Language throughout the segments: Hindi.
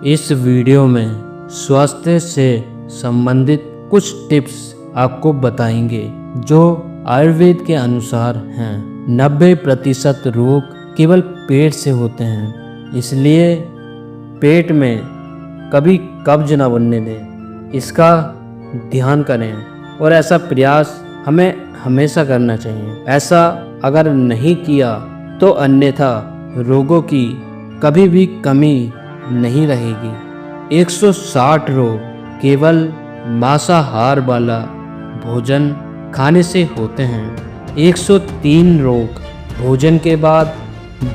इस वीडियो में स्वास्थ्य से संबंधित कुछ टिप्स आपको बताएंगे जो आयुर्वेद के अनुसार हैं। 90% रोग केवल पेट से होते हैं, इसलिए पेट में कभी कब्ज न बनने दें, इसका ध्यान करें और ऐसा प्रयास हमें हमेशा करना चाहिए। ऐसा अगर नहीं किया तो अन्यथा रोगों की कभी भी कमी नहीं रहेगी। 160 रोग केवल मांसाहार वाला भोजन खाने से होते हैं। 103 रोग भोजन के बाद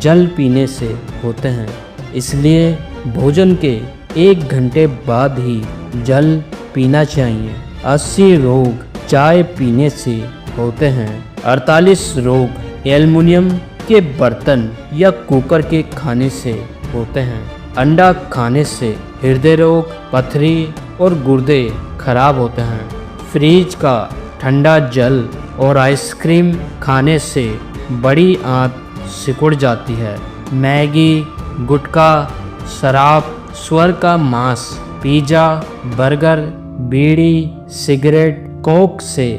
जल पीने से होते हैं, इसलिए भोजन के 1 घंटे बाद ही जल पीना चाहिए। 80 रोग चाय पीने से होते हैं। 48 रोग एल्युमिनियम के बर्तन या कुकर के खाने से होते हैं। अंडा खाने से हृदय रोग, पथरी और गुर्दे खराब होते हैं। फ्रिज का ठंडा जल और आइसक्रीम खाने से बड़ी आंत सिकुड़ जाती है। मैगी, गुटखा, शराब, सुअर का मांस, पिज़्ज़ा, बर्गर, बीड़ी, सिगरेट, कोक से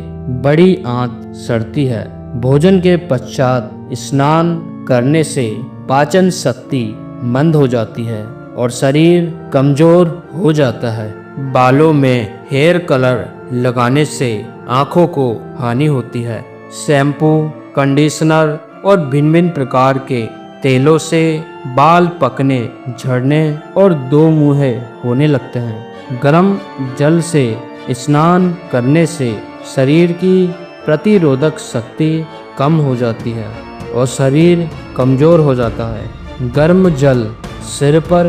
बड़ी आंत सड़ती है। भोजन के पश्चात स्नान करने से पाचन शक्ति मंद हो जाती है और शरीर कमजोर हो जाता है। बालों में हेयर कलर लगाने से आंखों को हानि होती है। शैम्पू, कंडीशनर और भिन्न भिन्न प्रकार के तेलों से बाल पकने, झड़ने और दो मुंहे होने लगते हैं। गर्म जल से स्नान करने से शरीर की प्रतिरोधक शक्ति कम हो जाती है और शरीर कमजोर हो जाता है। गर्म जल सिर पर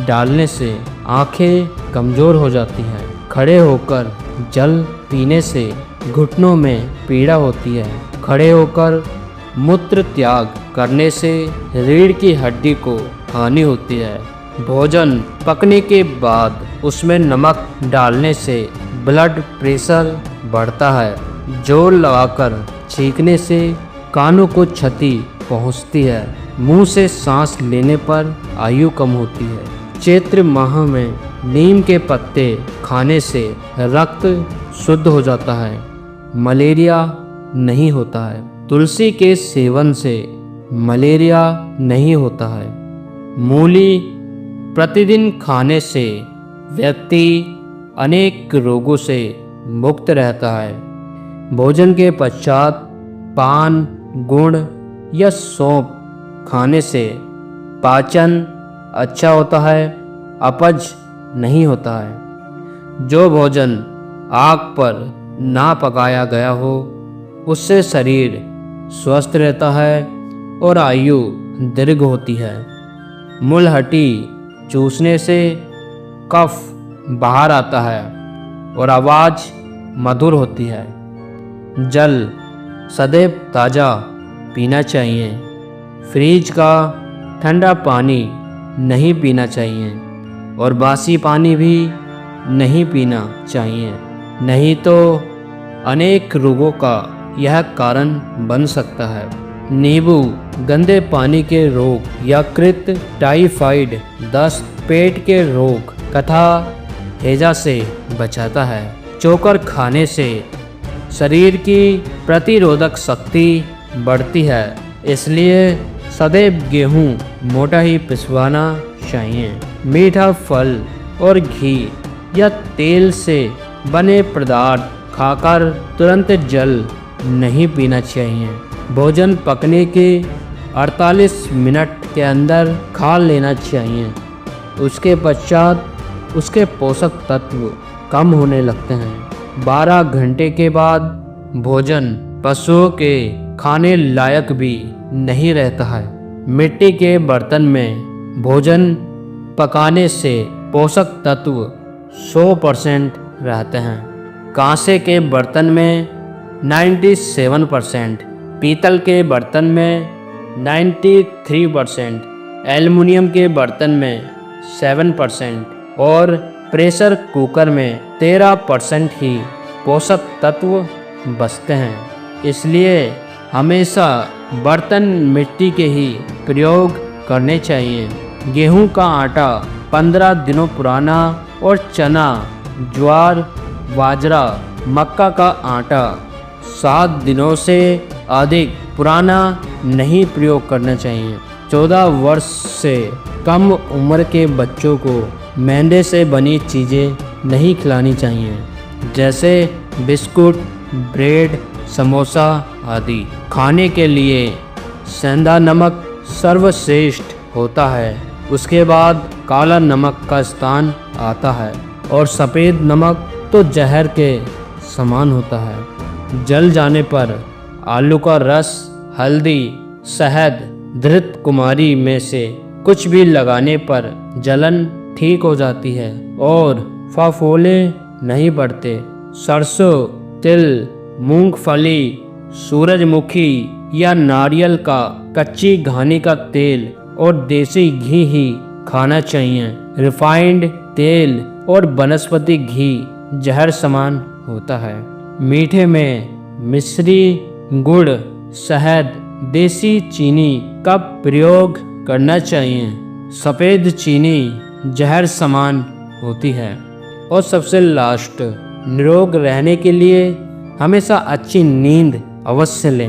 डालने से आंखें कमजोर हो जाती हैं। खड़े होकर जल पीने से घुटनों में पीड़ा होती है। खड़े होकर मूत्र त्याग करने से रीढ़ की हड्डी को हानि होती है। भोजन पकने के बाद उसमें नमक डालने से ब्लड प्रेशर बढ़ता है। जोर लगाकर छींकने से कानों को क्षति पहुंचती है। मुंह से सांस लेने पर आयु कम होती है। चैत्र माह में नीम के पत्ते खाने से रक्त शुद्ध हो जाता है, मलेरिया नहीं होता है। तुलसी के सेवन से मलेरिया नहीं होता है। मूली प्रतिदिन खाने से व्यक्ति अनेक रोगों से मुक्त रहता है। भोजन के पश्चात पान, गुड़ या सौंफ खाने से पाचन अच्छा होता है, अपच नहीं होता है। जो भोजन आग पर ना पकाया गया हो उससे शरीर स्वस्थ रहता है और आयु दीर्घ होती है। मुलहटी चूसने से कफ बाहर आता है और आवाज़ मधुर होती है। जल सदैव ताज़ा पीना चाहिए। फ्रिज का ठंडा पानी नहीं पीना चाहिए और बासी पानी भी नहीं पीना चाहिए, नहीं तो अनेक रोगों का यह कारण बन सकता है। नींबू गंदे पानी के रोग, यकृत, टाइफाइड, दस्त, पेट के रोग तथा हैजा से बचाता है। चोकर खाने से शरीर की प्रतिरोधक शक्ति बढ़ती है, इसलिए सदैव गेहूँ मोटा ही पिसवाना चाहिए। मीठा फल और घी या तेल से बने पदार्थ खाकर तुरंत जल नहीं पीना चाहिए। भोजन पकने के 48 मिनट के अंदर खा लेना चाहिए। उसके पश्चात उसके पोषक तत्व कम होने लगते हैं। 12 घंटे के बाद भोजन पशुओं के खाने लायक भी नहीं रहता है। मिट्टी के बर्तन में भोजन पकाने से पोषक तत्व 100% रहते हैं। कांसे के बर्तन में 97%, पीतल के बर्तन में 93%, एल्युमिनियम के बर्तन में 7% और प्रेशर कुकर में 13% ही पोषक तत्व बचते हैं। इसलिए हमेशा बर्तन मिट्टी के ही प्रयोग करने चाहिए। गेहूं का आटा 15 दिनों पुराना और चना, ज्वार, बाजरा, मक्का का आटा 7 दिनों से अधिक पुराना नहीं प्रयोग करना चाहिए। 14 वर्ष से कम उम्र के बच्चों को मैदे से बनी चीज़ें नहीं खिलानी चाहिए, जैसे बिस्कुट, ब्रेड, समोसा आदि। खाने के लिए सेंधा नमक सर्वश्रेष्ठ होता है, उसके बाद काला नमक का स्थान आता है और सफ़ेद नमक तो जहर के समान होता है। जल जाने पर आलू का रस, हल्दी, शहद, धृत कुमारी में से कुछ भी लगाने पर जलन ठीक हो जाती है और फफोले नहीं बढ़ते। सरसों, तिल, मूंगफली, सूरजमुखी या नारियल का कच्ची घानी का तेल और देसी घी ही खाना चाहिए। रिफाइंड तेल और वनस्पति घी जहर समान होता है। मीठे में मिश्री, गुड़, शहद, देसी चीनी का प्रयोग करना चाहिए। सफ़ेद चीनी जहर समान होती है। और सबसे लास्ट, निरोग रहने के लिए हमेशा अच्छी नींद अवश्य लें।